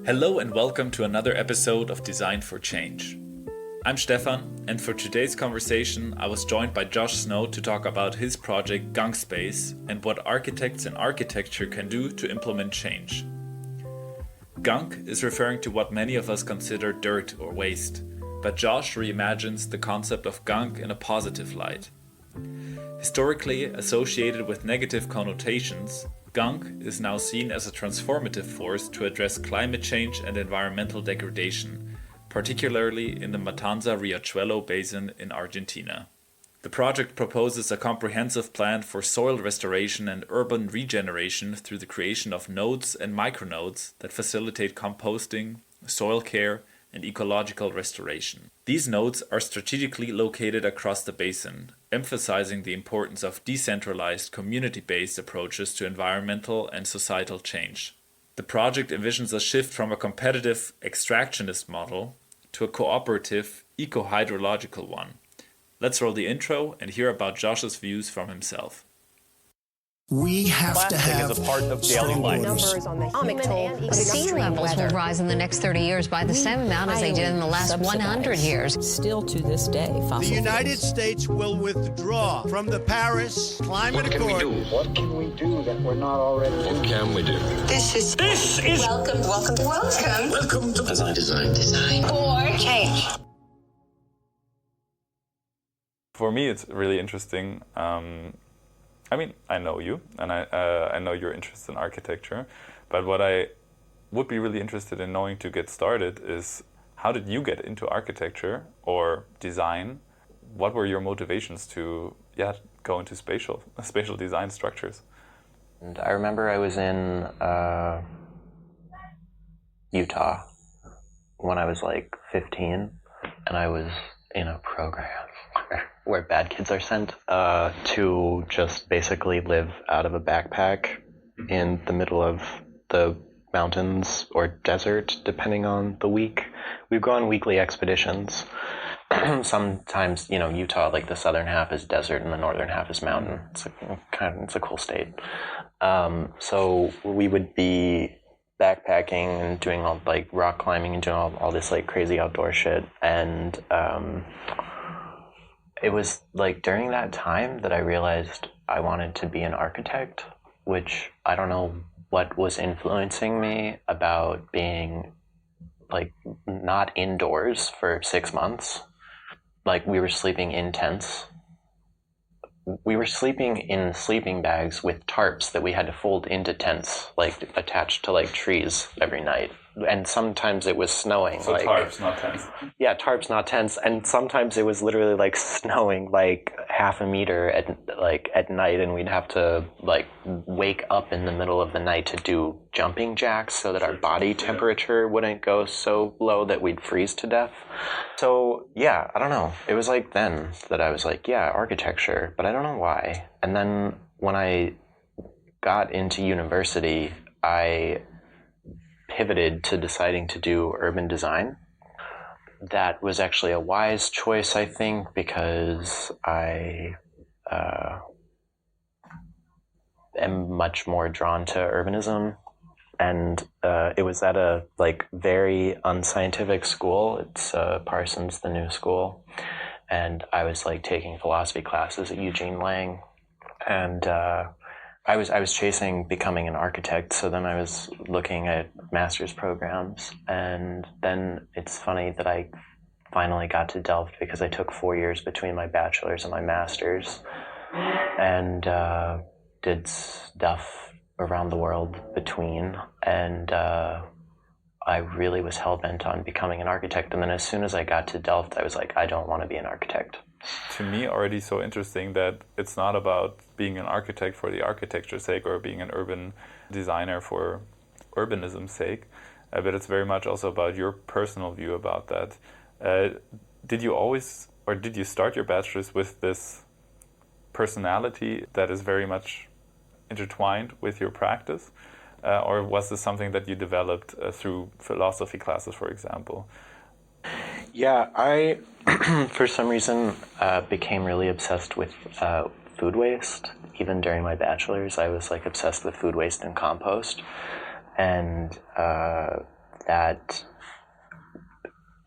Hello and welcome to another episode of Design for Change. I'm Stefan, and for today's conversation I was joined by Josh Snow to talk about his project Gunk Space and what architects and architecture can do to implement change. Gunk is referring to what many of us consider dirt or waste, but Josh reimagines the concept of gunk in a positive light. Historically associated with negative connotations, gunk is now seen as a transformative force to address climate change and environmental degradation, particularly in the Matanza Riachuelo basin in Argentina. The project proposes a comprehensive plan for soil restoration and urban regeneration through the creation of nodes and micronodes that facilitate composting, soil care, and ecological restoration. These nodes are strategically located across the basin, emphasizing the importance of decentralized, community-based approaches to environmental and societal change. The project envisions a shift from a competitive, extractionist model to a cooperative, eco-hydrological one. Let's roll the intro and hear about Josh's views from himself. We have to have as a part of daily life. Numbers on the human and Sea levels will rise in the next 30 years by the same amount as they did in the last 100 years. Still to this day, fossil The United States will withdraw from the Paris Climate Accord. What can we do that we're not already doing? What can we do? This is welcome To design for change. For me, it's really interesting. I know you, and I know you're interested in architecture, but what I would be really interested in knowing to get started is, how did you get into architecture or design? What were your motivations to go into spatial design structures? And I remember I was in Utah when I was like 15, and I was in a program where bad kids are sent to just basically live out of a backpack in the middle of the mountains or desert, depending on the week. We've gone weekly expeditions. Sometimes, Utah, like the southern half is desert and the northern half is mountain. It's a cool state. So we would be backpacking and doing all like rock climbing and doing all this like crazy outdoor shit. And it was like during that time that I realized I wanted to be an architect, which I don't know what was influencing me about being like not indoors for 6 months. Like we were sleeping in tents. We were sleeping in sleeping bags with tarps that we had to fold into tents, like attached to like trees every night. And sometimes it was snowing. So like, tarps, not tents. Yeah, tarps, not tents. And sometimes it was literally like snowing like half a meter at night, and we'd have to like wake up in the middle of the night to do jumping jacks so that our body temperature wouldn't go so low that we'd freeze to death. So yeah, I don't know. It was like then that I was like, yeah, architecture, but I don't know why. And then when I got into university, I pivoted to deciding to do urban design. That was actually a wise choice, I think, because I am much more drawn to urbanism, and it was at a like very unscientific school. It's Parsons, the new school, and I was like taking philosophy classes at Eugene Lang, and I was chasing becoming an architect, so then I was looking at master's programs, and then it's funny that I finally got to Delft because I took 4 years between my bachelor's and my master's, and did stuff around the world between, and I really was hell-bent on becoming an architect, and then as soon as I got to Delft, I was like, I don't want to be an architect. To me, already so interesting that it's not about being an architect for the architecture's sake or being an urban designer for urbanism's sake, but it's very much also about your personal view about that. Did you always, or did you start your bachelor's with this personality that is very much intertwined with your practice? Or was this something that you developed through philosophy classes, for example? Yeah, I, for some reason, became really obsessed with food waste. Even during my bachelor's, I was like obsessed with food waste and compost. And that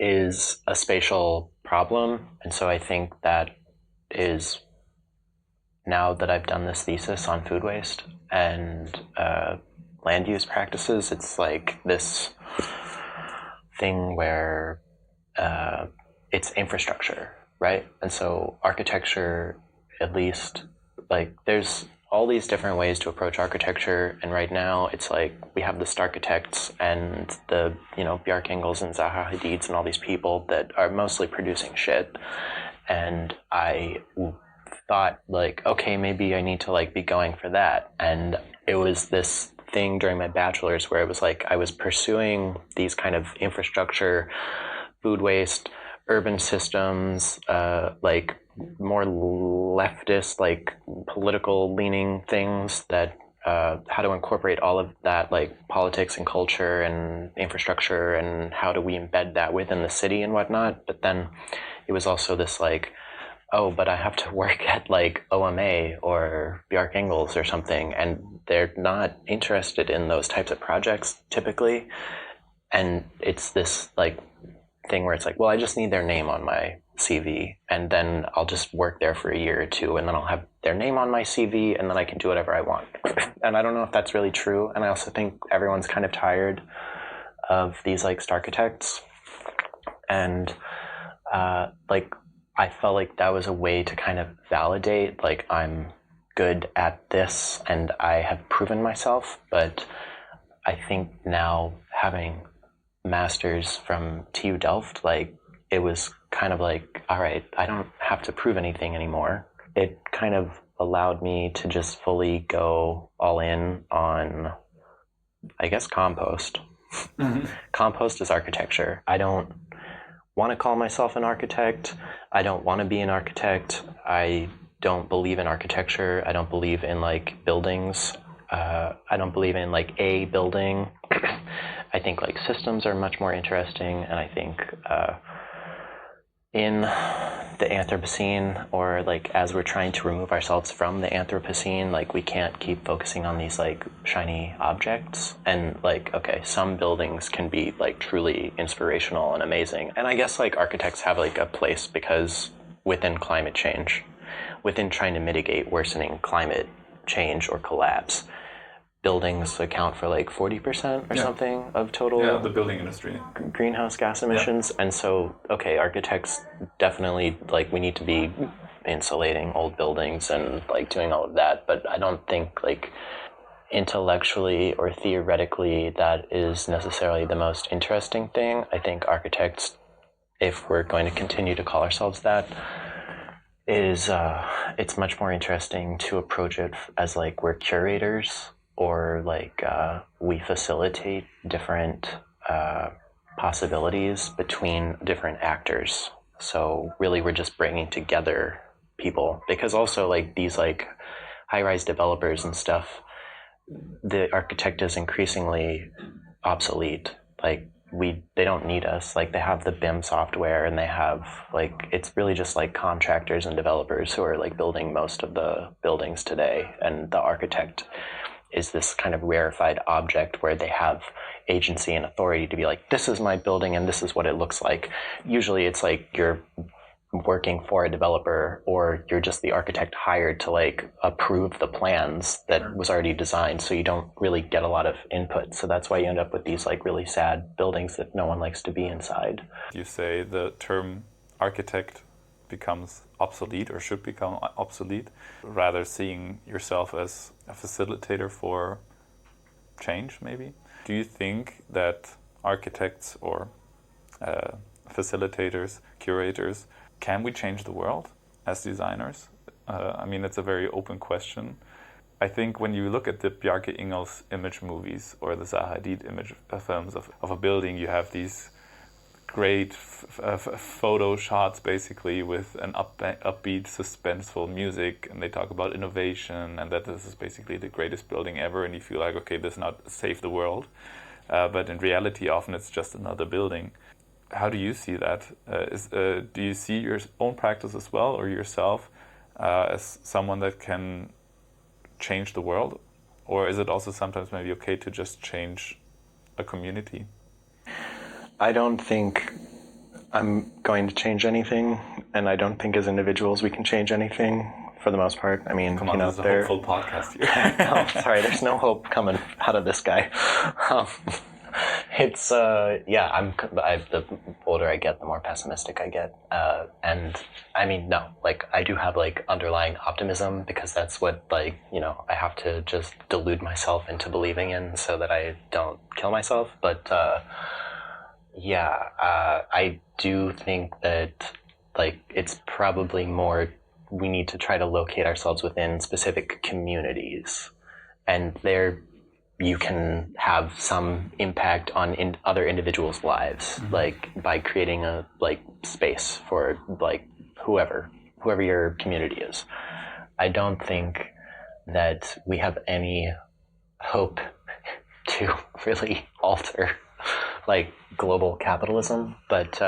is a spatial problem. And so I think that is, now that I've done this thesis on food waste and land use practices, it's like this thing where it's infrastructure, right? And so architecture, at least, like there's all these different ways to approach architecture, and right now it's like we have the Starchitects and the, you know, Bjarkingels and Zaha Hadids and all these people that are mostly producing shit. And I thought like, okay, maybe I need to like be going for that. And it was this thing during my bachelor's where it was like I was pursuing these kind of infrastructure, food waste, urban systems, like more leftist, like political leaning things that how to incorporate all of that, like politics and culture and infrastructure, and how do we embed that within the city and whatnot. But then it was also this like, oh, but I have to work at like OMA or Bjarkingels or something, and they're not interested in those types of projects typically. And it's this like thing where it's like, well, I just need their name on my CV, and then I'll just work there for a year or two, and then I'll have their name on my CV, and then I can do whatever I want. And I don't know if that's really true. And I also think everyone's kind of tired of these like Starchitects. And like I felt like that was a way to kind of validate, like, I'm good at this and I have proven myself. But I think now, having masters from TU Delft, like, it was kind of like, all right, I don't have to prove anything anymore. It kind of allowed me to just fully go all in on, I guess, compost. Mm-hmm. Compost is architecture. I don't want to call myself an architect. I don't want to be an architect. I don't believe in architecture. I don't believe in like buildings. I don't believe in like a building. I think like systems are much more interesting, and I think in the Anthropocene, or like as we're trying to remove ourselves from the Anthropocene, like we can't keep focusing on these like shiny objects. And like, okay, some buildings can be like truly inspirational and amazing. And I guess like architects have like a place, because within climate change, within trying to mitigate worsening climate change or collapse, buildings account for like 40% or something of total the building industry greenhouse gas emissions. And so, okay, architects definitely, like, we need to be insulating old buildings and like doing all of that, but I don't think like intellectually or theoretically that is necessarily the most interesting thing. I think architects, if we're going to continue to call ourselves that, is it's much more interesting to approach it as like we're curators, or like we facilitate different possibilities between different actors. So really we're just bringing together people, because also like these like high-rise developers and stuff, the architect is increasingly obsolete. Like they don't need us. Like they have the BIM software, and they have like, it's really just like contractors and developers who are like building most of the buildings today, and the architect is this kind of rarefied object where they have agency and authority to be like, this is my building and this is what it looks like. Usually it's like you're working for a developer, or you're just the architect hired to like approve the plans that was already designed, so you don't really get a lot of input. So that's why you end up with these like really sad buildings that no one likes to be inside. You say the term architect becomes obsolete, or should become obsolete, rather seeing yourself as a facilitator for change, maybe. Do you think that architects or facilitators, curators, can we change the world as designers? I mean, it's a very open question. I think when you look at the Bjarke Ingels image movies or the Zaha Hadid image films of a building, you have these great photo shots basically with an upbeat, suspenseful music, and they talk about innovation and that this is basically the greatest building ever, and you feel like, okay, this not save the world, but in reality often it's just another building. How do you see that? Do you see your own practice as well, or yourself as someone that can change the world? Or is it also sometimes maybe okay to just change a community? I don't think I'm going to change anything, and I don't think as individuals we can change anything for the most part. I mean, Come on, this is a hopeful podcast here. Oh, sorry, there's no hope coming out of this guy. It's the older I get, the more pessimistic I get, and I mean, no, like I do have like underlying optimism, because that's what, like, you know, I have to just delude myself into believing in so that I don't kill myself. But I do think that, like, it's probably more we need to try to locate ourselves within specific communities, and there you can have some impact on other individuals' lives, like by creating a space for like whoever your community is. I don't think that we have any hope to really alter like global capitalism, but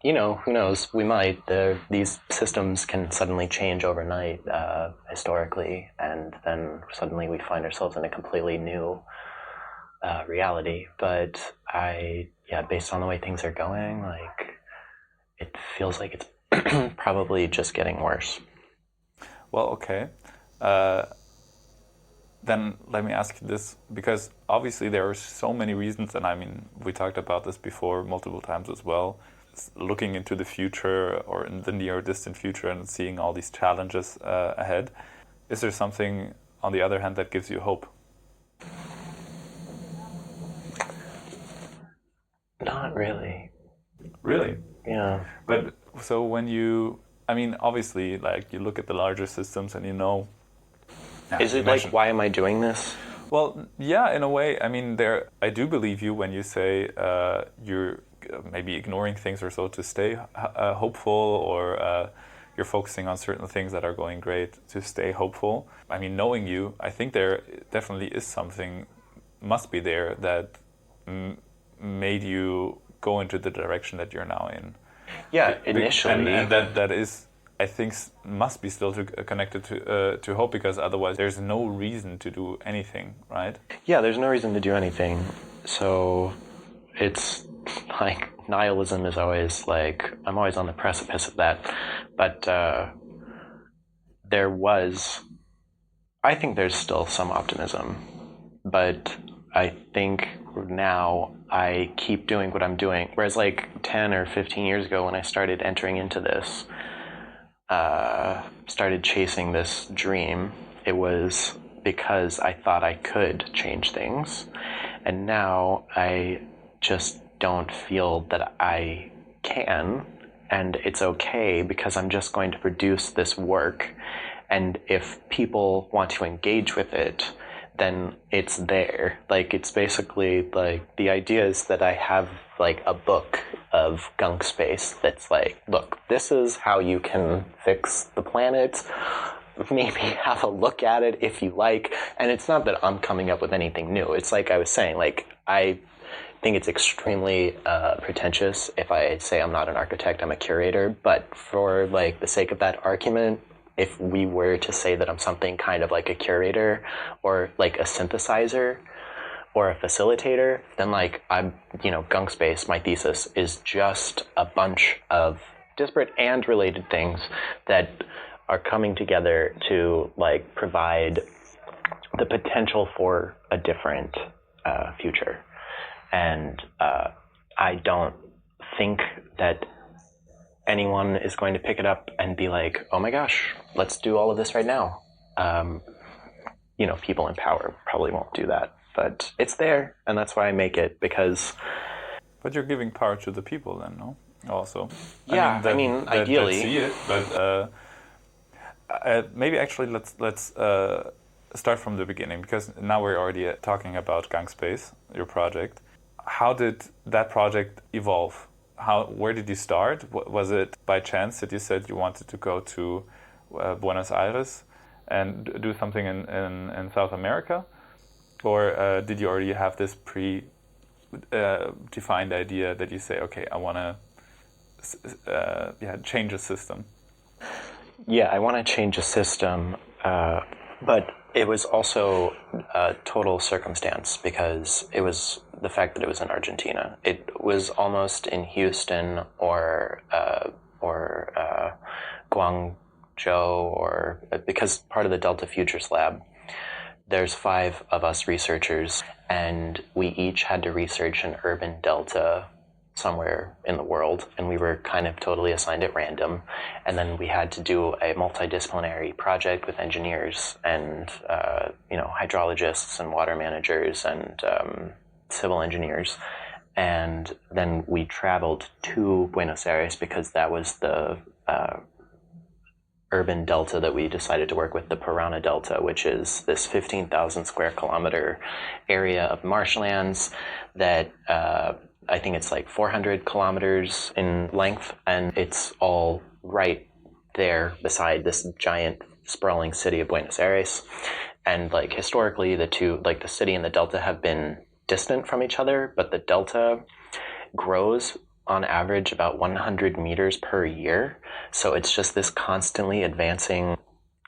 you know, who knows? We might. These systems can suddenly change overnight, historically, and then suddenly we find ourselves in a completely new reality. But based on the way things are going, like, it feels like it's probably just getting worse. Well, okay. Then let me ask you this, because obviously there are so many reasons, and I mean, we talked about this before multiple times as well, looking into the future or in the near distant future and seeing all these challenges ahead. Is there something, on the other hand, that gives you hope? Not really. Really? Yeah. But so when you, I mean, obviously, like, you look at the larger systems and you know. Is it like, why am I doing this? Well, yeah, in a way. I mean, I do believe you when you say you're maybe ignoring things or so to stay hopeful, or you're focusing on certain things that are going great to stay hopeful. I mean, knowing you, I think there definitely is something, must be there, that made you go into the direction that you're now in. Yeah, initially. And that is, I think, must be still connected to hope, because otherwise there's no reason to do anything, right? Yeah, there's no reason to do anything. So it's like nihilism is always like, I'm always on the precipice of that. But I think there's still some optimism. But I think now I keep doing what I'm doing. Whereas like 10 or 15 years ago when I started entering into this, started chasing this dream, it was because I thought I could change things. And now I just don't feel that I can, and it's okay, because I'm just going to produce this work, and if people want to engage with it, then it's there. Like, it's basically like, the idea is that I have like a book of gunk space that's like, look, this is how you can fix the planet. Maybe have a look at it if you like. And it's not that I'm coming up with anything new. It's like I was saying, like, I think it's extremely pretentious if I say I'm not an architect, I'm a curator. But for like the sake of that argument, if we were to say that I'm something kind of like a curator or like a synthesizer or a facilitator, then like Gunk Space, my thesis, is just a bunch of disparate and related things that are coming together to like provide the potential for a different future. And I don't think that anyone is going to pick it up and be like, oh my gosh, let's do all of this right now. People in power probably won't do that, but it's there, and that's why I make it, because... But you're giving power to the people then, no? Also. Yeah, ideally. That see it, but maybe actually let's start from the beginning, because now we're already talking about Gunk Space, your project. How did that project evolve? Where did you start? Was it by chance that you said you wanted to go to Buenos Aires and do something in South America? Or did you already have this defined idea that you say, okay, I want to change a system? Yeah, I want to change a system, but it was also a total circumstance, because it was the fact that it was in Argentina. It was almost in Houston or Guangzhou, or because part of the Delta Futures Lab, there's 5 of us researchers, and we each had to research an urban delta somewhere in the world, and we were kind of totally assigned at random. And then we had to do a multidisciplinary project with engineers and hydrologists and water managers and civil engineers. And then we traveled to Buenos Aires because that was the urban delta that we decided to work with, the Parana Delta, which is this 15,000 square kilometer area of marshlands that I think it's like 400 kilometers in length, and it's all right there beside this giant sprawling city of Buenos Aires. And like historically, the two, like the city and the delta, have been distant from each other, but the delta grows on average about 100 meters per year. So it's just this constantly advancing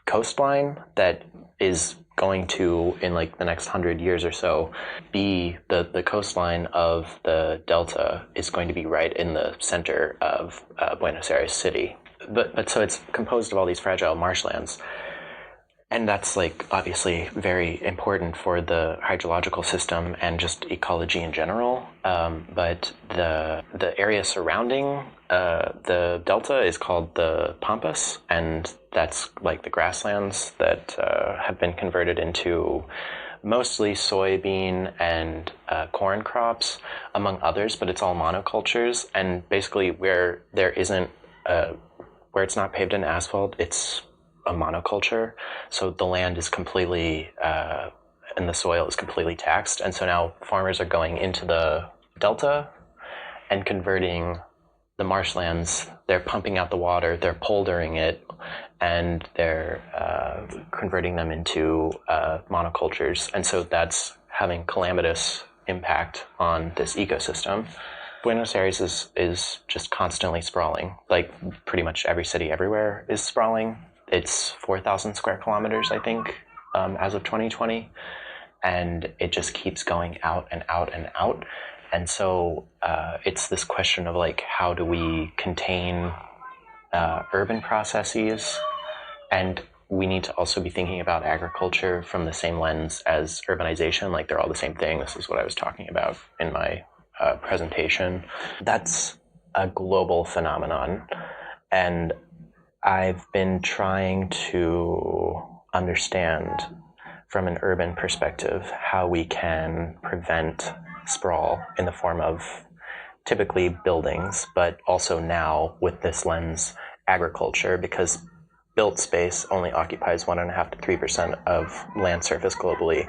coastline that is going to, in like the next 100 years or so, be the coastline of the delta is going to be right in the center of Buenos Aires city. But so it's composed of all these fragile marshlands. And that's like obviously very important for the hydrological system and just ecology in general. But the area surrounding the delta is called the Pampas, and that's like the grasslands that have been converted into mostly soybean and corn crops, among others, but it's all monocultures. And basically where there isn't, where it's not paved in asphalt, it's a monoculture. So the land is completely, and the soil is completely taxed. And so now farmers are going into the delta and converting the marshlands. They're pumping out the water, they're poldering it, and they're converting them into monocultures. And so that's having calamitous impact on this ecosystem. Buenos Aires is just constantly sprawling. Like pretty much every city everywhere is sprawling. It's 4,000 square kilometers, I think, as of 2020. And it just keeps going out and out and out. And so it's this question of like, how do we contain urban processes? And we need to also be thinking about agriculture from the same lens as urbanization. Like they're all the same thing. This is what I was talking about in my presentation. That's a global phenomenon. And I've been trying to understand from an urban perspective how we can prevent sprawl in the form of typically buildings, but also now with this lens, agriculture, because built space only occupies 1.5 to 3% of land surface globally.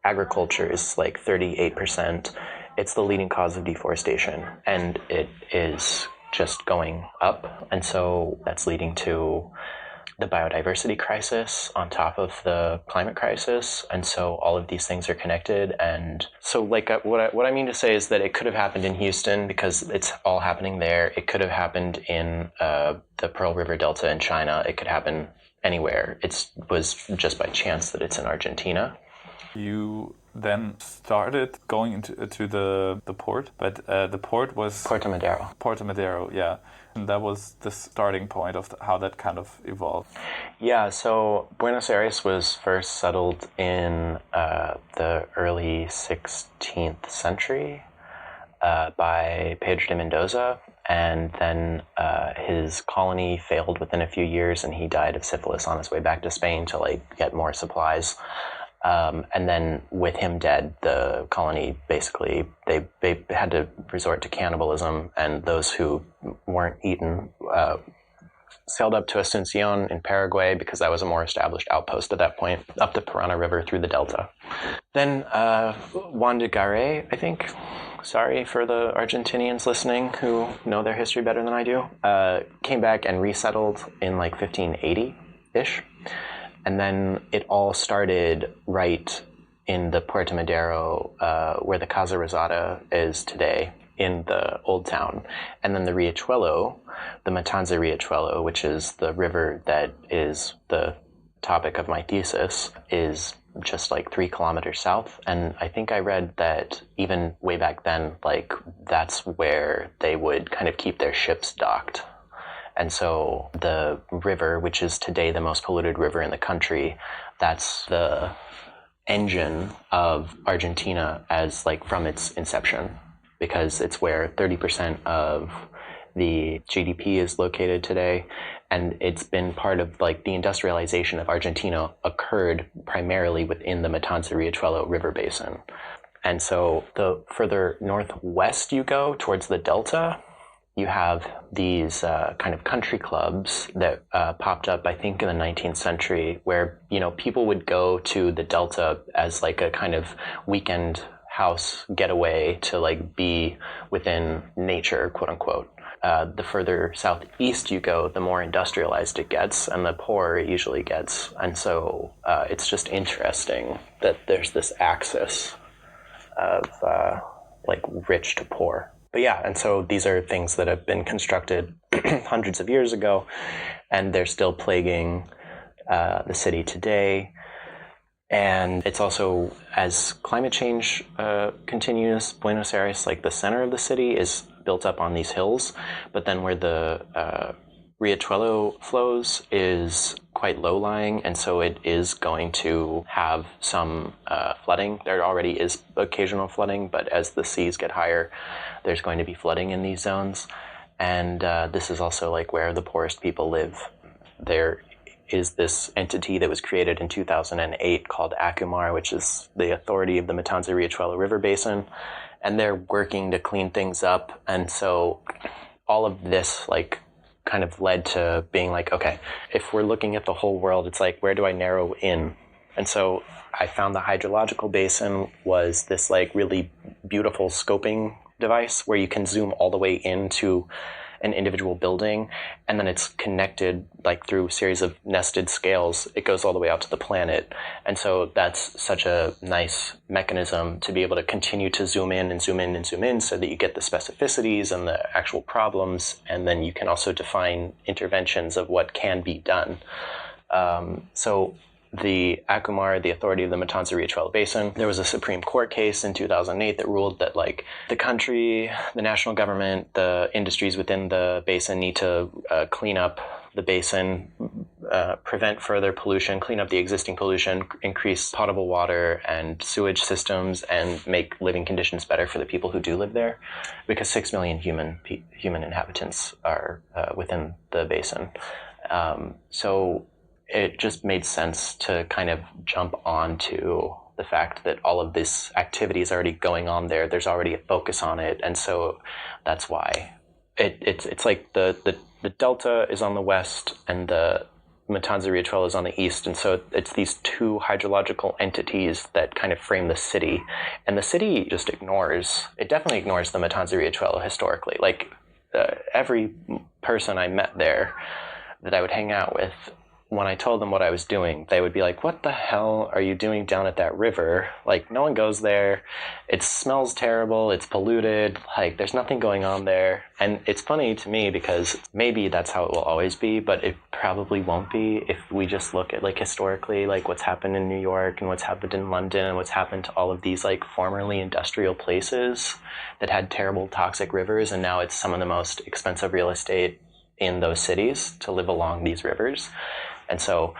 Agriculture is like 38%. It's the leading cause of deforestation, and it is just going up. And so that's leading to the biodiversity crisis on top of the climate crisis. And so all of these things are connected. And so like what I mean to say is that it could have happened in Houston because it's all happening there. It could have happened in the Pearl River Delta in China. It could happen anywhere. It was just by chance that it's in Argentina. You then started going into the port, but the port was Puerto Madero. Puerto Madero, yeah. And that was the starting point of how that kind of evolved. Yeah, so Buenos Aires was first settled in the early 16th century by Pedro de Mendoza, and then his colony failed within a few years, and he died of syphilis on his way back to Spain to like get more supplies. And then with him dead, the colony basically, they had to resort to cannibalism, and those who weren't eaten sailed up to Asunción in Paraguay because that was a more established outpost at that point, up the Parana River through the Delta. Then Juan de Garay, I think, sorry for the Argentinians listening who know their history better than I do, came back and resettled in like 1580-ish. And then it all started right in the Puerto Madero, where the Casa Rosada is today, in the Old Town. And then the Riachuelo, the Matanza Riachuelo, which is the river that is the topic of my thesis, is just like 3 kilometers south. And I think I read that even way back then, like that's where they would kind of keep their ships docked. And so the river, which is today the most polluted river in the country, that's the engine of Argentina as like from its inception, because it's where 30% of the GDP is located today. And it's been part of like the industrialization of Argentina occurred primarily within the Matanza Riachuelo river basin. And so the further northwest you go towards the delta, you have these kind of country clubs that popped up, I think, in the 19th century, where, you know, people would go to the delta as like a kind of weekend house getaway to like be within nature, quote unquote. The further southeast you go, the more industrialized it gets and the poorer it usually gets. And so it's just interesting that there's this axis of like rich to poor. But yeah, and so these are things that have been constructed hundreds of years ago, and they're still plaguing the city today. And it's also, as climate change continues, Buenos Aires, like the center of the city, is built up on these hills, but then where the Riachuelo flows is quite low-lying, and so it is going to have some flooding. There already is occasional flooding, but as the seas get higher, there's going to be flooding in these zones. And this is also like where the poorest people live. There is this entity that was created in 2008 called Acumar, which is the authority of the Matanza Riachuelo River Basin, and they're working to clean things up. And so all of this like kind of led to being like, okay, if we're looking at the whole world, it's like, where do I narrow in? And so I found the hydrological basin was this like really beautiful scoping device where you can zoom all the way into an individual building, and then it's connected like through a series of nested scales. It goes all the way out to the planet. And so that's such a nice mechanism to be able to continue to zoom in and zoom in and zoom in so that you get the specificities and the actual problems, and then you can also define interventions of what can be done. So the Acumar, the authority of the Matanza Riachuelo Basin, there was a Supreme Court case in 2008 that ruled that like the country, the national government, the industries within the basin need to clean up the basin, prevent further pollution, clean up the existing pollution, increase potable water and sewage systems, and make living conditions better for the people who do live there, because 6 million human inhabitants are within the basin. So it just made sense to kind of jump onto the fact that all of this activity is already going on there. There's already a focus on it. And so that's why it's like the delta is on the west and the Matanza Riachuelo is on the east. And so it's these two hydrological entities that kind of frame the city. And the city just definitely ignores the Matanza Riachuelo historically. Like every person I met there that I would hang out with, when I told them what I was doing, they would be like, what the hell are you doing down at that river? Like, no one goes there. It smells terrible. It's polluted. Like, there's nothing going on there. And it's funny to me because maybe that's how it will always be, but it probably won't be if we just look at, like, historically, like, what's happened in New York and what's happened in London and what's happened to all of these, like, formerly industrial places that had terrible toxic rivers, and now it's some of the most expensive real estate in those cities to live along these rivers. And so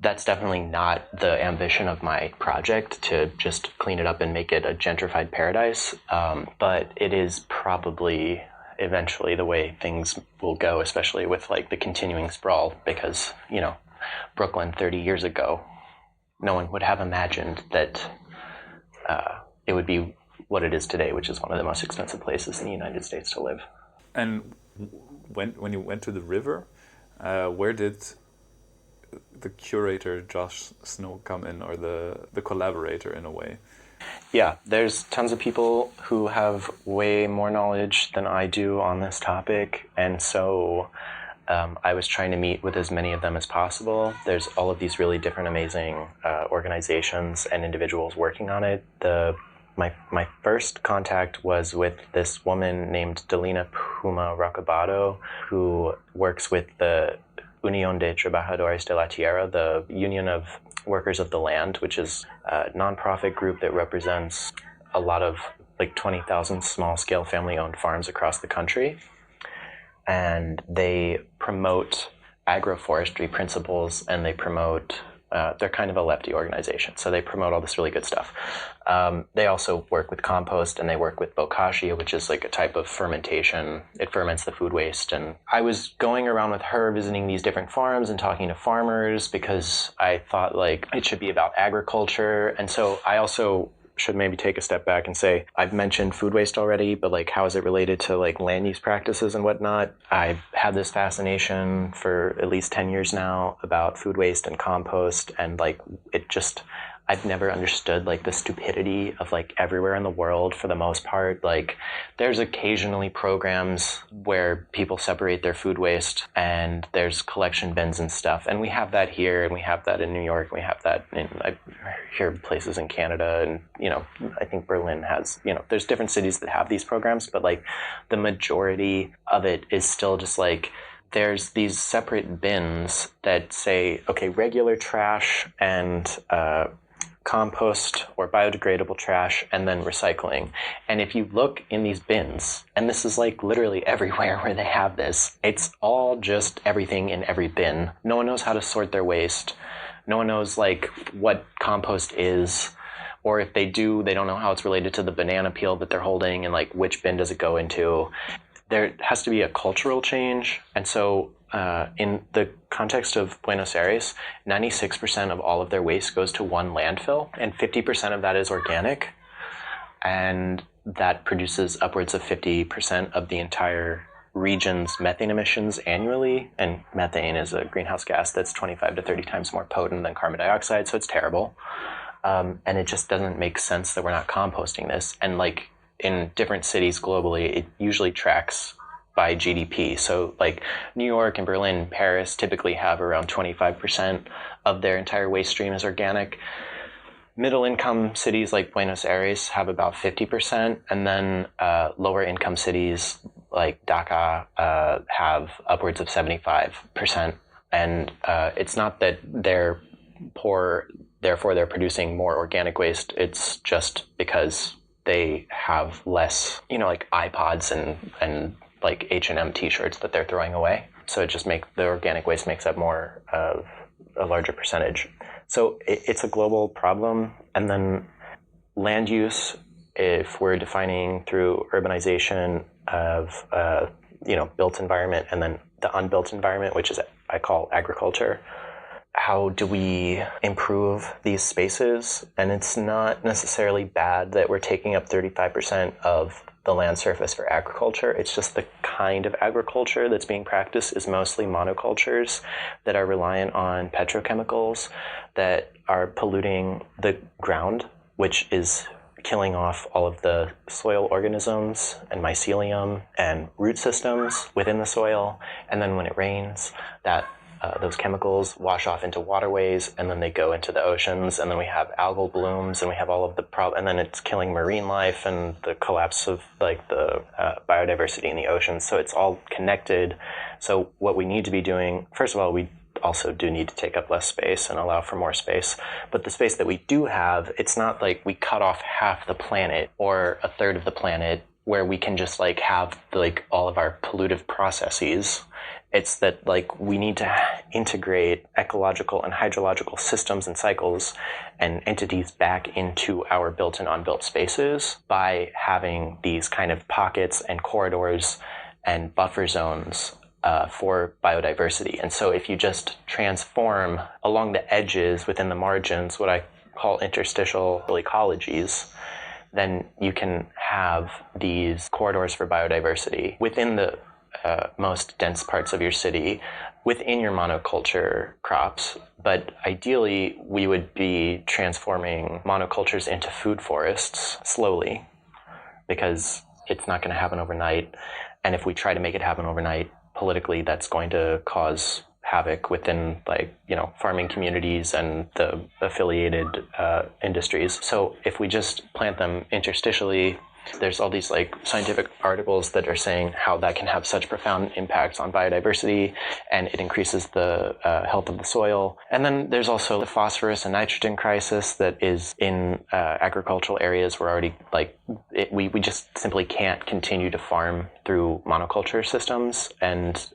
that's definitely not the ambition of my project, to just clean it up and make it a gentrified paradise. But it is probably eventually the way things will go, especially with like the continuing sprawl, because, you know, Brooklyn 30 years ago, no one would have imagined that it would be what it is today, which is one of the most expensive places in the United States to live. And when you went to the river, where did the curator Josh Snow come in, or the collaborator in a way? Yeah, there's tons of people who have way more knowledge than I do on this topic, and so I was trying to meet with as many of them as possible. There's all of these really different amazing organizations and individuals working on it. My first contact was with this woman named Delina Puma Rocabado, who works with the Unión de Trabajadores de la Tierra, the Union of Workers of the Land, which is a nonprofit group that represents a lot of 20,000 small-scale family-owned farms across the country. And they promote agroforestry principles, and they promote, they're kind of a lefty organization, so they promote all this really good stuff. They also work with compost, and they work with bokashi, which is a type of fermentation. It ferments the food waste. And I was going around with her visiting these different farms and talking to farmers because I thought it should be about agriculture. And so I also should maybe take a step back and say, I've mentioned food waste already, but how is it related to land use practices and whatnot? I've had this fascination for at least 10 years now about food waste and compost, and I've never understood the stupidity of everywhere in the world for the most part. There's occasionally programs where people separate their food waste and there's collection bins and stuff. And we have that here, and we have that in New York, and we have that in, I hear places in Canada, and, I think Berlin has, there's different cities that have these programs, but the majority of it is still just there's these separate bins that say, okay, regular trash and, compost or biodegradable trash, and then recycling. And if you look in these bins, and this is literally everywhere where they have this, it's all just everything in every bin. No one knows how to sort their waste. No one knows what compost is, or if they do, they don't know how it's related to the banana peel that they're holding, and which bin does it go into. There has to be a cultural change. And so in the context of Buenos Aires, 96% of all of their waste goes to one landfill, and 50% of that is organic. And that produces upwards of 50% of the entire region's methane emissions annually. And methane is a greenhouse gas that's 25 to 30 times more potent than carbon dioxide, so it's terrible. And it just doesn't make sense that we're not composting this. And in different cities globally, it usually tracks by GDP. So New York and Berlin and Paris typically have around 25% of their entire waste stream is organic. Middle income cities like Buenos Aires have about 50%, and then lower income cities like Dhaka have upwards of 75%. And it's not that they're poor, therefore they're producing more organic waste. It's just because they have less, iPods and H&M t-shirts that they're throwing away. So it just the organic waste makes up more of a larger percentage. So it's a global problem. And then land use, if we're defining through urbanization of, built environment, and then the unbuilt environment, which is I call agriculture. How do we improve these spaces? And it's not necessarily bad that we're taking up 35% of the land surface for agriculture. It's just the kind of agriculture that's being practiced is mostly monocultures that are reliant on petrochemicals that are polluting the ground, which is killing off all of the soil organisms and mycelium and root systems within the soil. And then when it rains, those chemicals wash off into waterways, and then they go into the oceans, and then we have algal blooms, and we have all of the and then it's killing marine life and the collapse of the biodiversity in the oceans. So it's all connected. So what we need to be doing, first of all, we also do need to take up less space and allow for more space. But the space that we do have, it's not we cut off half the planet or a third of the planet where we can just have all of our pollutive processes. It's that we need to integrate ecological and hydrological systems and cycles and entities back into our built and unbuilt spaces by having these kind of pockets and corridors and buffer zones for biodiversity. And so if you just transform along the edges within the margins, what I call interstitial ecologies, then you can have these corridors for biodiversity within the most dense parts of your city, within your monoculture crops. But ideally, we would be transforming monocultures into food forests slowly, because it's not going to happen overnight. And if we try to make it happen overnight, politically, that's going to cause havoc within farming communities and the affiliated industries. So if we just plant them interstitially There's all these like scientific articles that are saying how that can have such profound impacts on biodiversity, and it increases the health of the soil. And then there's also the phosphorus and nitrogen crisis that is in agricultural areas. We're already we just simply can't continue to farm through monoculture systems, and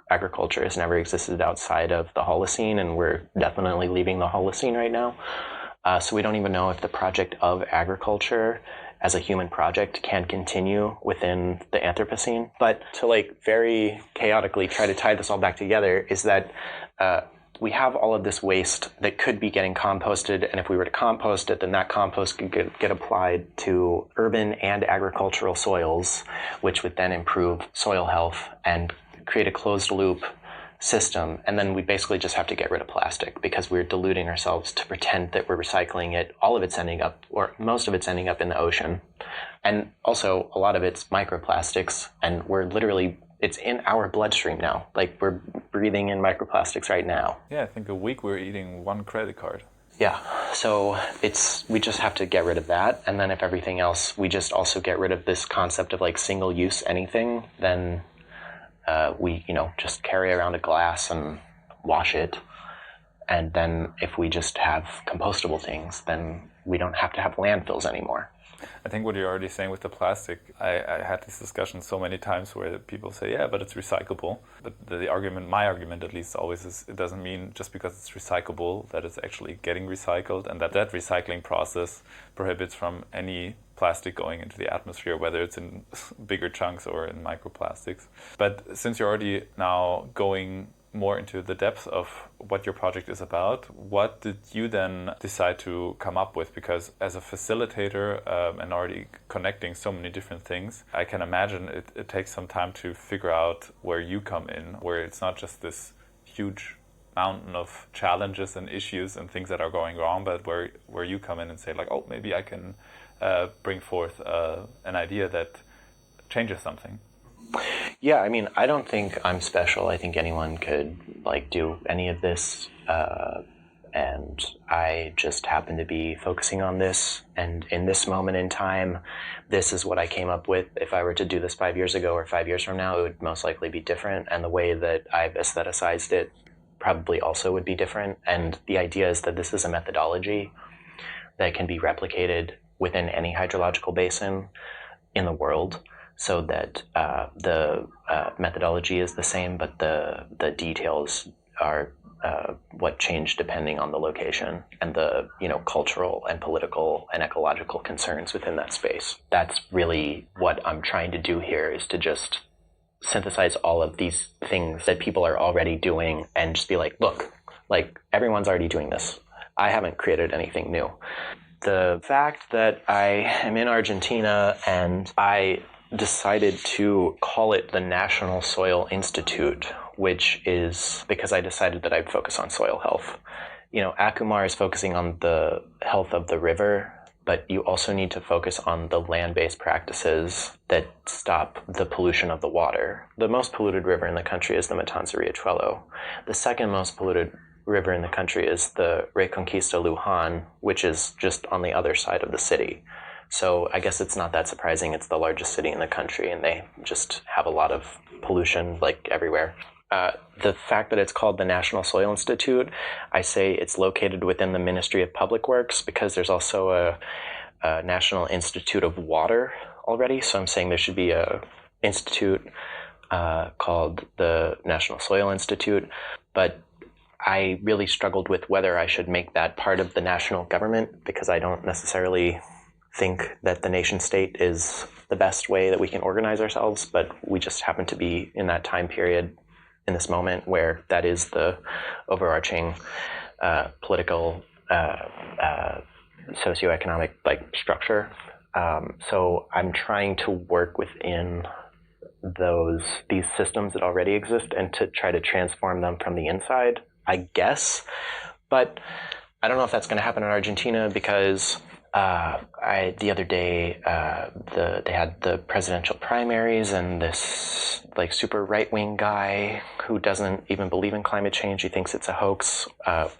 agriculture has never existed outside of the Holocene, and we're definitely leaving the Holocene right now. So we don't even know if the project of agriculture as a human project can continue within the Anthropocene. But to like very chaotically try to tie this all back together is that we have all of this waste that could be getting composted, and if we were to compost it, then that compost could get applied to urban and agricultural soils, which would then improve soil health and create a closed loop system. And then we basically just have to get rid of plastic because we're deluding ourselves to pretend that we're recycling it. All of it's ending up, or most of it's ending up in the ocean. And also a lot of it's microplastics, and we're literally, it's in our bloodstream now. Like we're breathing in microplastics right now. Yeah, I think a week we're eating one credit card. Yeah, so we just have to get rid of that. And then if everything else, we just also get rid of this concept of like single use anything, then we, just carry around a glass and wash it. And then if we just have compostable things, then we don't have to have landfills anymore. I think what you're already saying with the plastic, I had this discussion so many times where people say, yeah, but it's recyclable. But my argument at least always is it doesn't mean just because it's recyclable that it's actually getting recycled, and that recycling process prohibits from any plastic going into the atmosphere, whether it's in bigger chunks or in microplastics. But since you're already now going more into the depth of what your project is about, what did you then decide to come up with? Because as a facilitator and already connecting so many different things, I can imagine it takes some time to figure out where you come in, where it's not just this huge mountain of challenges and issues and things that are going wrong, but where you come in and say like, oh, maybe I can bring forth an idea that changes something. Yeah, I mean, I don't think I'm special. I think anyone could do any of this, and I just happen to be focusing on this. And in this moment in time, this is what I came up with. If I were to do this 5 years ago or 5 years from now, it would most likely be different. And the way that I've aestheticized it probably also would be different. And the idea is that this is a methodology that can be replicated within any hydrological basin in the world, so that the methodology is the same, but the details are what change depending on the location and the cultural and political and ecological concerns within that space. That's really what I'm trying to do here, is to just synthesize all of these things that people are already doing and just be like, look, everyone's already doing this. I haven't created anything new. The fact that I am in Argentina and I decided to call it the National Soil Institute, which is because I decided that I'd focus on soil health. Akumar is focusing on the health of the river, but you also need to focus on the land-based practices that stop the pollution of the water. The most polluted river in the country is the Matanza Riachuelo. The second most polluted river in the country is the Reconquista Luján, which is just on the other side of the city. So I guess it's not that surprising. It's the largest city in the country, and they just have a lot of pollution everywhere. The fact that it's called the National Soil Institute, I say it's located within the Ministry of Public Works because there's also a National Institute of Water already. So I'm saying there should be a institute called the National Soil Institute. But I really struggled with whether I should make that part of the national government, because I don't necessarily think that the nation state is the best way that we can organize ourselves, but we just happen to be in that time period in this moment where that is the overarching political socioeconomic structure. So I'm trying to work within these systems that already exist and to try to transform them from the inside, I guess. But I don't know if that's going to happen in Argentina, because the other day they had the presidential primaries, and this super right-wing guy who doesn't even believe in climate change, he thinks it's a hoax,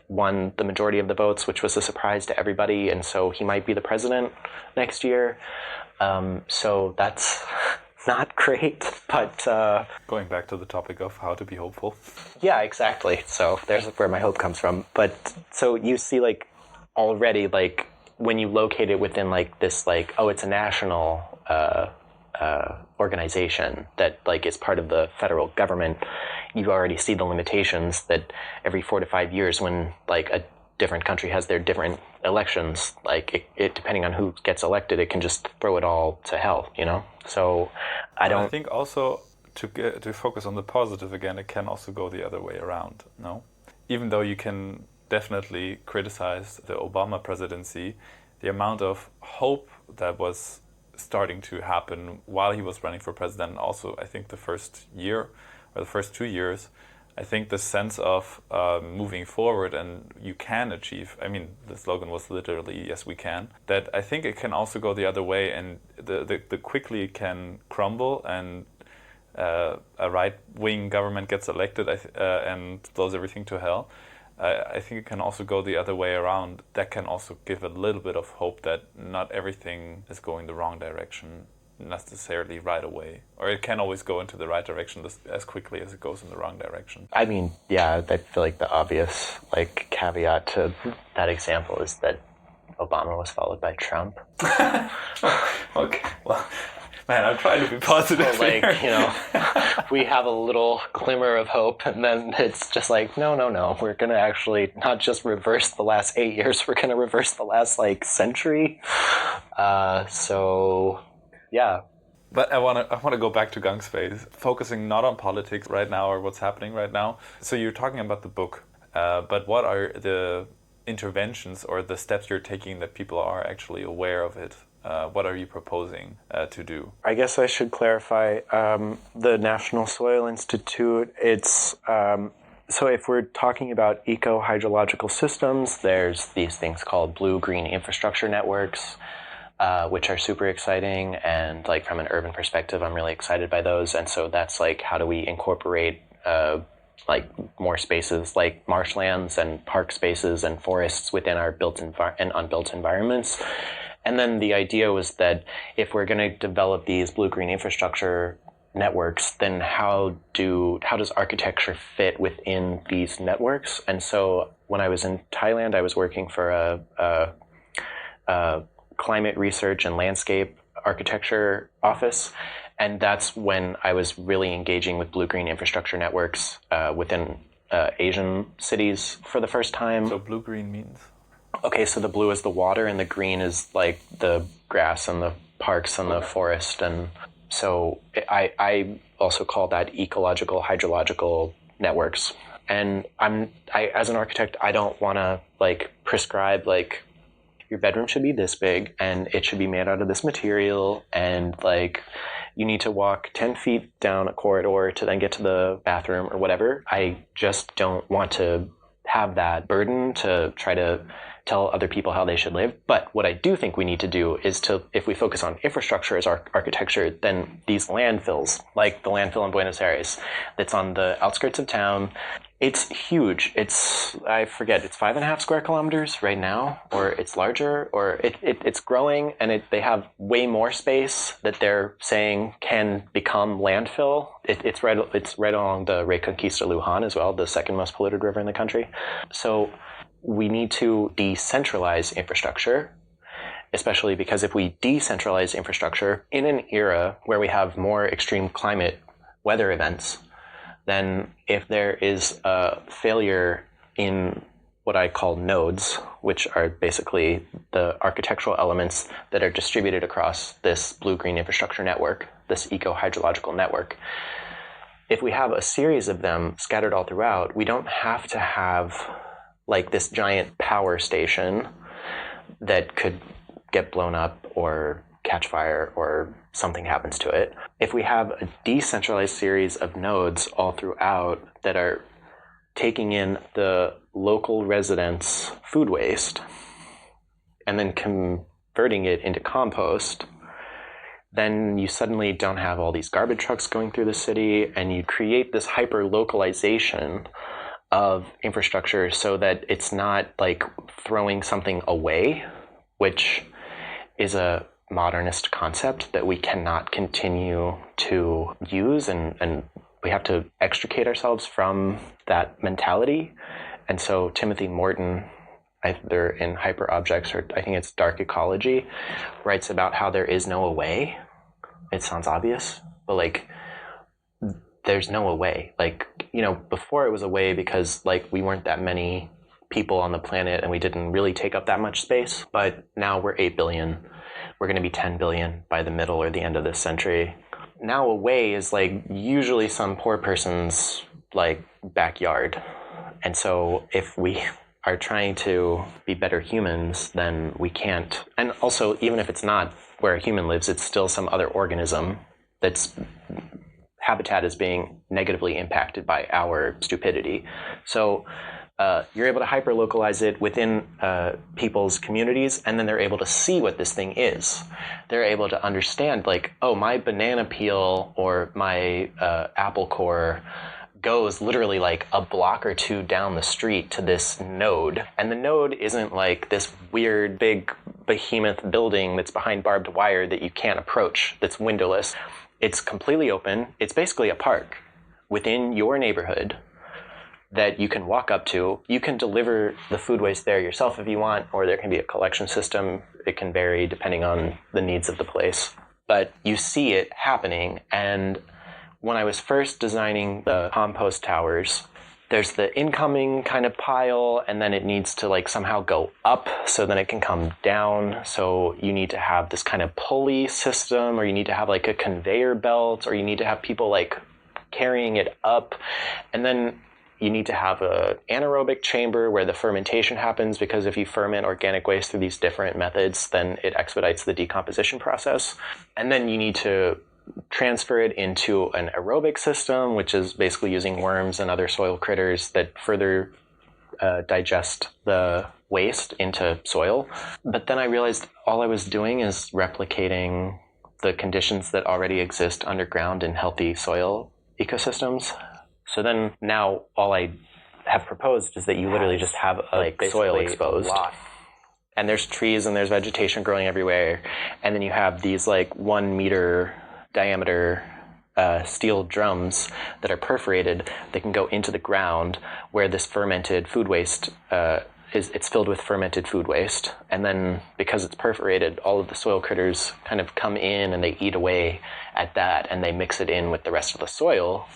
won the majority of the votes, which was a surprise to everybody, and so he might be the president next year. So that's not great, but... Going back to the topic of how to be hopeful. Yeah, exactly. So there's where my hope comes from. But so you see, like, already, like, when you locate it within, like, this, like, oh, it's a national organization that, like, is part of the federal government, you already see the limitations that every 4 to 5 years when, like, a different country has their different elections, like, it depending on who gets elected, it can just throw it all to hell, you know? So I think also to focus on the positive again, it can also go the other way around, no? Even though you can definitely criticize the Obama presidency, the amount of hope that was starting to happen while he was running for president, and also I think the first year or the first 2 years, I think the sense of moving forward and you can achieve, I mean, the slogan was literally, yes, we can, that I think it can also go the other way, and the quickly can crumble and a right-wing government gets elected and blows everything to hell. I think it can also go the other way around. That can also give a little bit of hope that not everything is going the wrong direction necessarily right away, or it can always go into the right direction as quickly as it goes in the wrong direction. I mean, yeah, I feel like the obvious, like, caveat to that example is that Obama was followed by Trump. Okay, well, man, I'm trying to be positive. So, like, you know, we have a little glimmer of hope, and then it's just like, no, we're going to actually not just reverse the last 8 years, we're going to reverse the last, like, century. So, yeah. But I want to go back to Gunk Space, focusing not on politics right now or what's happening right now. So you're talking about the book, but what are the interventions or the steps you're taking that people are actually aware of it? What are you proposing to do? I guess I should clarify the National Soil Institute. It's so if we're talking about eco-hydrological systems, there's these things called blue-green infrastructure networks, which are super exciting. And, like, from an urban perspective, I'm really excited by those. And so that's, like, how do we incorporate like, more spaces like marshlands and park spaces and forests within our built and unbuilt environments. And then the idea was that if we're going to develop these blue-green infrastructure networks, then how does architecture fit within these networks? And so when I was in Thailand, I was working for a climate research and landscape architecture office. And that's when I was really engaging with blue-green infrastructure networks within Asian cities for the first time. So blue-green means? Okay, so the blue is the water and the green is, like, the grass and the parks and the forest. And so I also call that ecological, hydrological networks. And I as an architect, I don't want to, like, prescribe, like, your bedroom should be this big and it should be made out of this material, and, like, you need to walk 10 feet down a corridor to then get to the bathroom or whatever. I just don't want to have that burden to try to tell other people how they should live. But what I do think we need to do is if we focus on infrastructure as architecture, then these landfills, like the landfill in Buenos Aires, that's on the outskirts of town, it's huge. I forget, it's 5.5 square kilometers right now, or it's larger, or it's growing, and they have way more space that they're saying can become landfill. It's right along the Reconquista Luján as well, the second most polluted river in the country. So we need to decentralize infrastructure, especially because if we decentralize infrastructure in an era where we have more extreme climate weather events, then if there is a failure in what I call nodes, which are basically the architectural elements that are distributed across this blue-green infrastructure network, this eco-hydrological network, if we have a series of them scattered all throughout, we don't have to have, like, this giant power station that could get blown up or catch fire or something happens to it. If we have a decentralized series of nodes all throughout that are taking in the local residents' food waste and then converting it into compost, then you suddenly don't have all these garbage trucks going through the city, and you create this hyper-localization of infrastructure so that it's not like throwing something away, which is a modernist concept that we cannot continue to use, and we have to extricate ourselves from that mentality. And so Timothy Morton, either in Hyper Objects or I think it's Dark Ecology, writes about how there is no away. It sounds obvious, but like there's no away. Like, you know, before it was away because like we weren't that many people on the planet and we didn't really take up that much space, but now we're 8 billion. We're going to be 10 billion by the middle or the end of this century. Now away is like usually some poor person's like backyard. And so if we are trying to be better humans, then we can't. And also, even if it's not where a human lives, it's still some other organism that's habitat is being negatively impacted by our stupidity. So you're able to hyper-localize it within people's communities, and then they're able to see what this thing is. They're able to understand, like, oh, my banana peel or my apple core goes literally like a block or two down the street to this node. And the node isn't like this weird, big, behemoth building that's behind barbed wire that you can't approach, that's windowless. It's completely open. It's basically a park within your neighborhood that you can walk up to. You can deliver the food waste there yourself if you want, or there can be a collection system. It can vary depending on the needs of the place. But you see it happening. And when I was first designing the compost towers, there's the incoming kind of pile, and then it needs to like somehow go up so then it can come down. So you need to have this kind of pulley system, or you need to have like a conveyor belt, or you need to have people like carrying it up. And then you need to have an anaerobic chamber where the fermentation happens, because if you ferment organic waste through these different methods, then it expedites the decomposition process. And then you need to transfer it into an aerobic system, which is basically using worms and other soil critters that further digest the waste into soil. But then I realized all I was doing is replicating the conditions that already exist underground in healthy soil ecosystems. So then now all I have proposed is that you literally just have like soil exposed. And there's trees and there's vegetation growing everywhere. And then you have these like 1 meter diameter steel drums that are perforated. They can go into the ground where this fermented food waste it's filled with fermented food waste. And then because it's perforated, all of the soil critters kind of come in and they eat away at that, and they mix it in with the rest of the soil.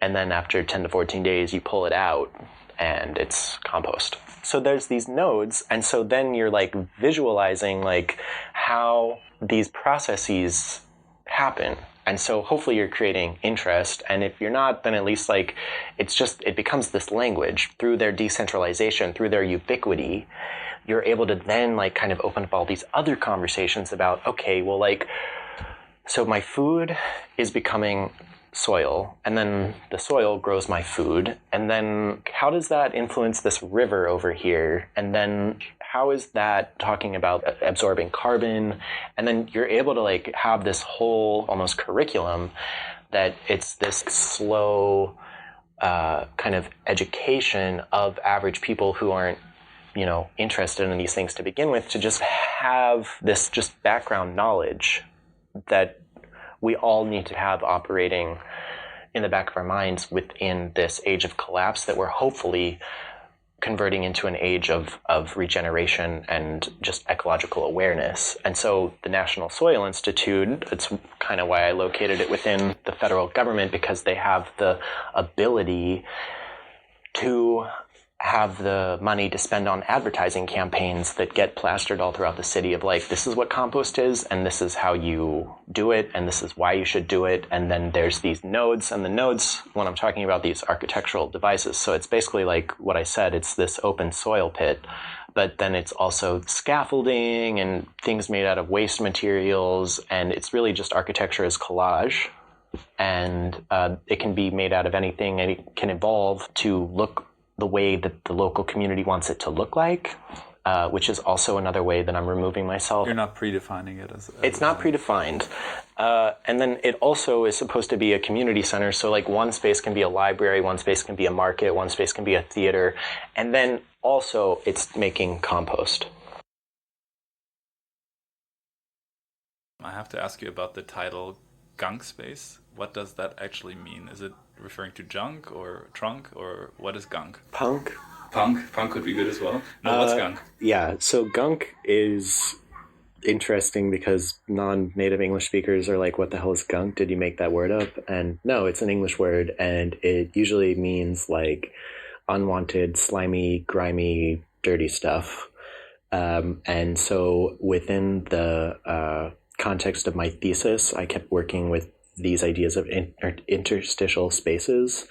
And then after 10 to 14 days, you pull it out and it's compost. So there's these nodes. And so then you're like visualizing like how these processes happen. And so hopefully you're creating interest. And if you're not, then at least like it becomes this language through their decentralization, through their ubiquity. You're able to then like kind of open up all these other conversations about, okay, well, like, so my food is becoming soil, and then the soil grows my food, and then how does that influence this river over here, and then how is that talking about absorbing carbon? And then you're able to like have this whole almost curriculum that it's this slow kind of education of average people who aren't, you know, interested in these things to begin with, to just have this just background knowledge that we all need to have operating in the back of our minds within this age of collapse that we're hopefully converting into an age of regeneration and just ecological awareness. And so the National Soil Institute, it's kind of why I located it within the federal government, because they have the ability to have the money to spend on advertising campaigns that get plastered all throughout the city of like, this is what compost is, and this is how you do it, and this is why you should do it. And then there's these nodes, and the nodes, when I'm talking about these architectural devices, so it's basically like what I said, it's this open soil pit, but then it's also scaffolding and things made out of waste materials, and it's really just architecture as collage. And it can be made out of anything, and it can evolve to look the way that the local community wants it to look like, which is also another way that I'm removing myself. You're not predefining it as it's not predefined. And then it also is supposed to be a community center. So like one space can be a library, one space can be a market, one space can be a theater. And then also it's making compost. I have to ask you about the title Gunk Space. What does that actually mean? Is it referring to junk or trunk, or what is gunk? Punk. Punk could be good as well. No, what's gunk? Yeah, so gunk is interesting because non-native English speakers are like, what the hell is gunk? Did you make that word up? And no, it's an English word, and it usually means like unwanted, slimy, grimy, dirty stuff. And so within the context of my thesis, I kept working with these ideas of interstitial spaces.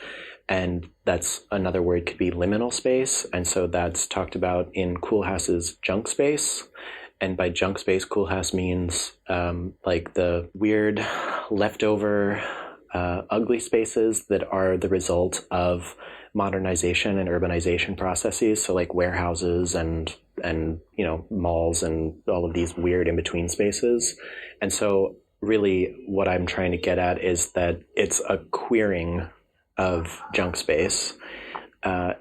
And that's another word could be liminal space. And so that's talked about in Koolhaas's junk space. And by junk space, Koolhaas means like the weird leftover ugly spaces that are the result of modernization and urbanization processes. So like warehouses and malls and all of these weird in-between spaces. And so really what I'm trying to get at is that it's a queering of junk space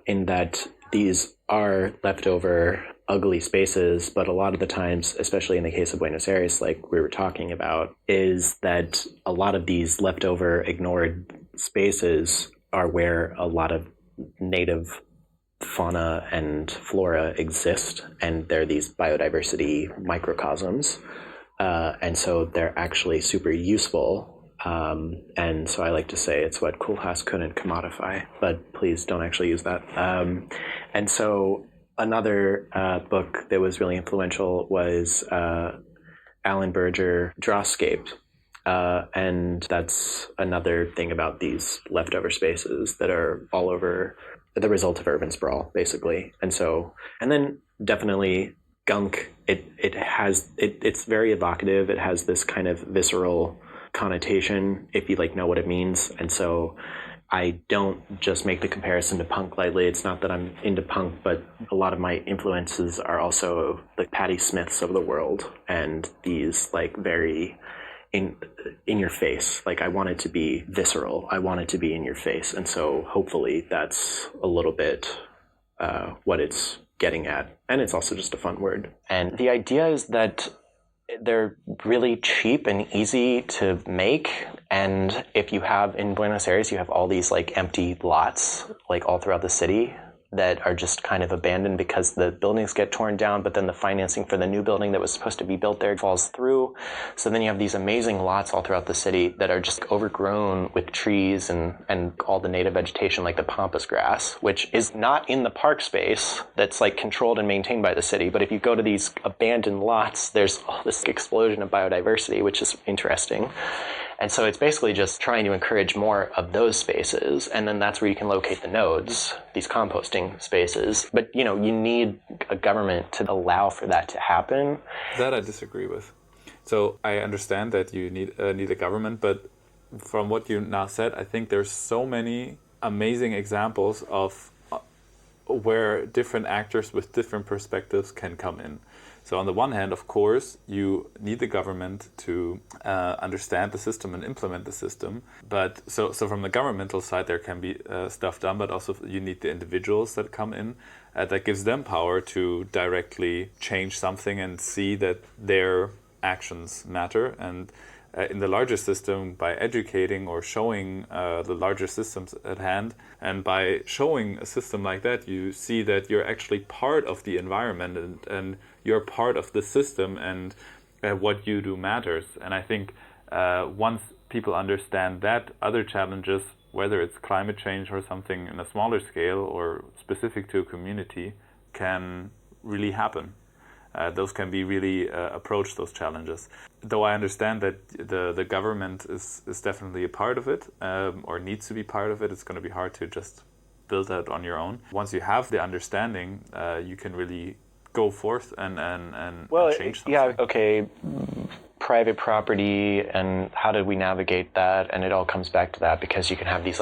in that these are leftover ugly spaces, but a lot of the times, especially in the case of Buenos Aires, like we were talking about, is that a lot of these leftover ignored spaces are where a lot of native fauna and flora exist, and they're these biodiversity microcosms. And so they're actually super useful. And so I like to say it's what Koolhaas couldn't commodify, but please don't actually use that. And so another book that was really influential was Alan Berger, Drawscape. And that's another thing about these leftover spaces that are all over, the result of urban sprawl, basically. And then definitely gunk, it's very evocative. It has this kind of visceral connotation if you know what it means. And so I don't just make the comparison to punk lightly. It's not that I'm into punk, but a lot of my influences are also the Patti Smiths of the world and these very in your face. I want it to be visceral. I want it to be in your face. And so hopefully that's a little bit what it's getting at. And it's also just a fun word. And the idea is that they're really cheap and easy to make. And if you have, in Buenos Aires, you have all these empty lots, all throughout the city that are just kind of abandoned because the buildings get torn down, but then the financing for the new building that was supposed to be built there falls through. So then you have these amazing lots all throughout the city that are just overgrown with trees and all the native vegetation, like the pampas grass, which is not in the park space that's controlled and maintained by the city. But if you go to these abandoned lots, there's all this explosion of biodiversity, which is interesting. And so it's basically just trying to encourage more of those spaces. And then that's where you can locate the nodes, these composting spaces. But, you need a government to allow for that to happen. That I disagree with. So I understand that you need a government, but from what you now said, I think there's so many amazing examples of where different actors with different perspectives can come in. So on the one hand, of course, you need the government to understand the system and implement the system. But so from the governmental side, there can be stuff done, but also you need the individuals that come in that gives them power to directly change something and see that their actions matter. And in the larger system, by educating or showing the larger systems at hand, and by showing a system like that, you see that you're actually part of the environment and you're part of the system, and what you do matters. And I think once people understand that, other challenges, whether it's climate change or something in a smaller scale or specific to a community, can really happen. Those can be really approach those challenges. Though I understand that the government is definitely a part of it, or needs to be part of it, it's going to be hard to just build that on your own. Once you have the understanding, you can really go forth and change something. Yeah, okay, private property, and how did we navigate that? And it all comes back to that, because you can have these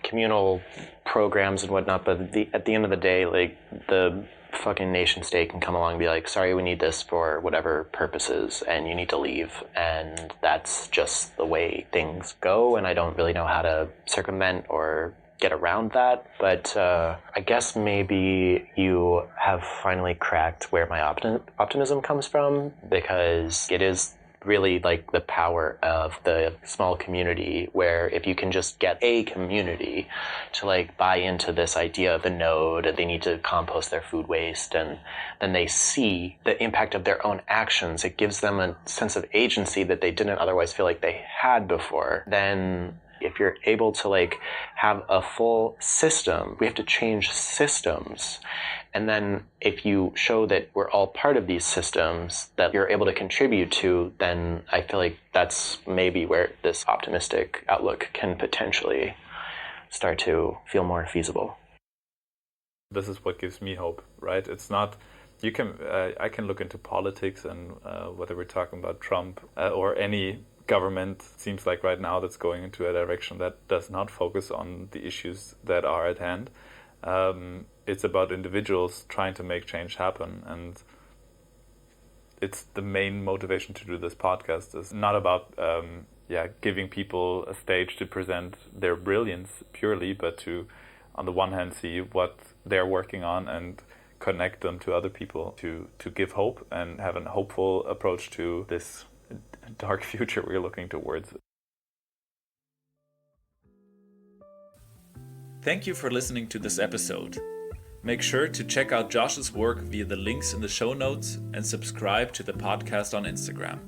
communal programs and whatnot, but at the end of the day, the fucking nation state can come along and be like, sorry, we need this for whatever purposes, and you need to leave. And that's just the way things go, and I don't really know how to circumvent or get around that. But I guess maybe you have finally cracked where my optimism comes from, because it is really like the power of the small community, where if you can just get a community to like buy into this idea of a node, they need to compost their food waste, and then they see the impact of their own actions, it gives them a sense of agency that they didn't otherwise feel like they had before. Then if you're able to like have a full system, we have to change systems. And then if you show that we're all part of these systems that you're able to contribute to, then I feel like that's maybe where this optimistic outlook can potentially start to feel more feasible. This is what gives me hope, right? It's not, you can, I can look into politics and whether we're talking about Trump or any government, seems like right now that's going into a direction that does not focus on the issues that are at hand. It's about individuals trying to make change happen, and it's the main motivation to do this podcast. Is not about giving people a stage to present their brilliance purely, but to, on the one hand, see what they're working on and connect them to other people to give hope and have a hopeful approach to this dark future we're looking towards. Thank you for listening to this episode. Make sure to check out Josh's work via the links in the show notes and subscribe to the podcast on Instagram.